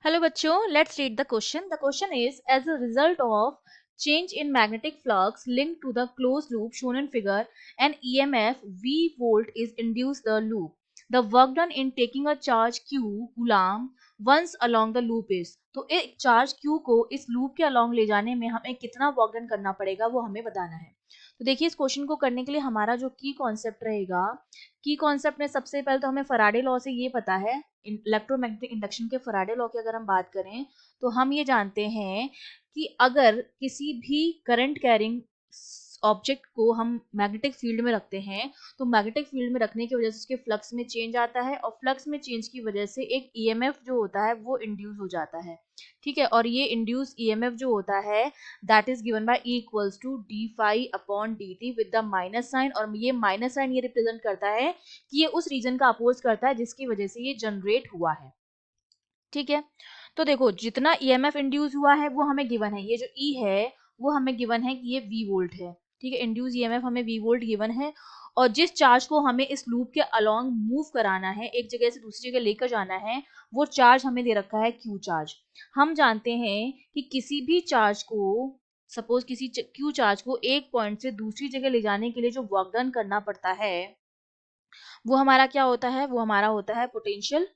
Hello बच्चों, let's read the question. The question is, as a result of change in magnetic flux linked to the closed loop shown in figure, an EMF V volt is induced the loop. The work done in taking a charge Q coulomb once along the loop is. तो एक charge Q को इस loop के along ले जाने में हमें कितना वर्क डन करना पड़ेगा वो हमें बताना है। तो देखिए इस क्वेश्चन को करने के लिए हमारा जो की कॉन्सेप्ट रहेगा, की कॉन्सेप्ट में सबसे पहले तो हमें फैराडे लॉ से ये पता है, इलेक्ट्रोमैग्नेटिक इंडक्शन के फैराडे लॉ की अगर हम बात करें तो हम ये जानते हैं कि अगर किसी भी करंट कैरिंग ऑब्जेक्ट को हम मैग्नेटिक फील्ड में रखते हैं तो मैग्नेटिक फील्ड में रखने की वजह से उसके फ्लक्स में चेंज आता है और फ्लक्स में चेंज की वजह से एक ईएमएफ जो होता है वो इंड्यूस हो जाता है। ठीक है, और ये इंड्यूस ईएमएफ जो होता है that is given by E equals to d phi upon d t with the minus sign, और ये माइनस साइन ये रिप्रेजेंट करता है कि ये उस रीजन का अपोज करता है जिसकी वजह से ये जनरेट हुआ है। ठीक है, तो देखो जितना ईएमएफ इंड्यूस हुआ है वो हमें गिवन है, ये जो ई है वो हमें गिवन है कि ये वी वोल्ट है। ठीक है, इंड्यूस ईएमएफ हमें वी वोल्ट गिवन है, और जिस चार्ज को हमें इस लूप के अलोंग मूव कराना है, एक जगह से दूसरी जगह लेकर जाना है, वो चार्ज हमें दे रखा है क्यू चार्ज। हम जानते हैं कि किसी भी चार्ज को, सपोज किसी क्यू चार्ज को एक पॉइंट से दूसरी जगह ले जाने के लिए जो वर्क डन करना पड़ता है वो हमारा क्या होता है, वो हमारा होता है पोटेंशियल,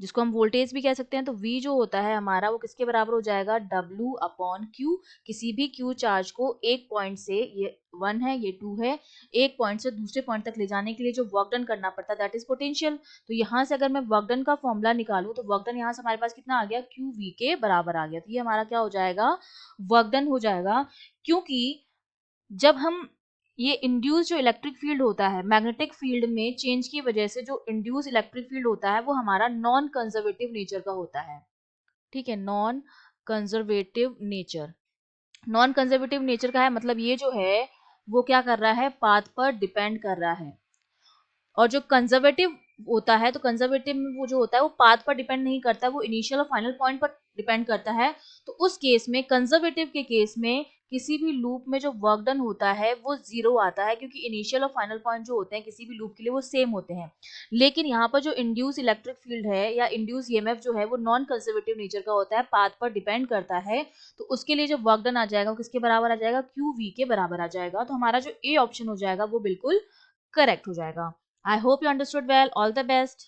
जिसको हम वोल्टेज भी कह सकते हैं। तो V जो होता है हमारा वो किसके बराबर हो जाएगा, W अपॉन Q। किसी भी Q चार्ज को एक पॉइंट से, ये 1 है ये 2 है, एक पॉइंट से दूसरे पॉइंट तक ले जाने के लिए जो वर्क डन करना पड़ता है दैट इज पोटेंशियल। तो यहाँ से अगर मैं वर्क डन का फॉर्मूला निकालूं तो वर्क डन यहाँ से हमारे पास कितना आ गया, QV के बराबर आ गया। तो ये हमारा क्या हो जाएगा, वर्क डन हो जाएगा। क्योंकि जब हम ये इंड्यूस जो इलेक्ट्रिक फील्ड होता है मैग्नेटिक फील्ड में चेंज की वजह से जो इंड्यूस इलेक्ट्रिक फील्ड होता है वो हमारा नॉन कंजर्वेटिव नेचर का होता है। ठीक है, non conservative nature, non conservative nature का है मतलब ये जो है वो क्या कर रहा है, पाथ पर डिपेंड कर रहा है। और जो कंजर्वेटिव होता है तो कंजर्वेटिव में वो जो होता है वो पाथ पर डिपेंड नहीं करता, वो इनिशियल और फाइनल पॉइंट पर डिपेंड करता है। तो उस केस में, कंजर्वेटिव के केस में, किसी भी लूप में जो वर्क डन होता है वो जीरो आता है, क्योंकि इनिशियल और फाइनल पॉइंट जो होते हैं किसी भी लूप के लिए वो सेम होते हैं। लेकिन यहाँ पर जो इंड्यूस इलेक्ट्रिक फील्ड है या इंड्यूस ईएमएफ जो है वो नॉन कंजर्वेटिव नेचर का होता है, पाथ पर डिपेंड करता है। तो उसके लिए जो वर्क डन आ जाएगा वो किसके बराबर आ जाएगा, क्यू वी के बराबर आ जाएगा। तो हमारा जो ए ऑप्शन हो जाएगा वो बिल्कुल करेक्ट हो जाएगा। I hope you understood well. All the best.